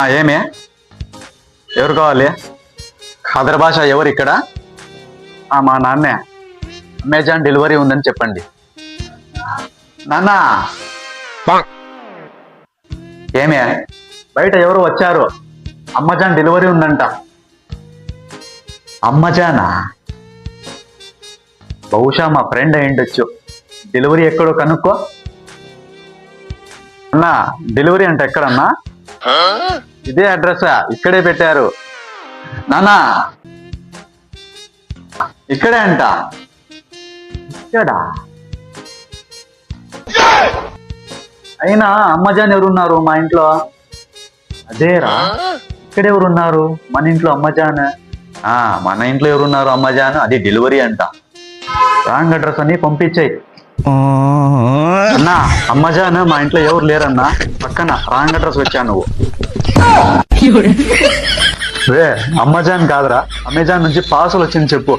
ఏమే ఎవరు కావాలి? ఖదర్ భాష ఎవరు ఇక్కడ? మా నాన్నే. అమెజాన్ డెలివరీ ఉందని చెప్పండి. నాన్న ఏమే బయట ఎవరు వచ్చారు? అమెజాన్ డెలివరీ ఉందంట. అమ్మజానా? బహుశా మా ఫ్రెండ్ అయ్యుండొచ్చు. డెలివరీ ఎక్కడో కనుక్కో. అన్నా డెలివరీ అంటే ఎక్కడన్నా? ఇదే అడ్రస్, ఇక్కడే పెట్టారు. నానా ఇక్కడే అంట. ఇక్కడ అయినా అమ్మజాన్ ఎవరున్నారు మా ఇంట్లో? అదేరా, ఇక్కడ ఎవరున్నారు మన ఇంట్లో అమ్మజాన్? మన ఇంట్లో ఎవరున్నారు అమ్మజాన్? అది డెలివరీ అంట. రాంగ్ అడ్రస్ అని పంపించాయి. అన్నా అమ్మజాన్ మా ఇంట్లో ఎవరు లేరన్నా, పక్కన రాంగ్ అడ్రస్ వచ్చా నువ్వు. రే అమ్మజాన్ కాదురా, అమెజాన్ నుంచి పార్సల్ వచ్చింది చెప్పు.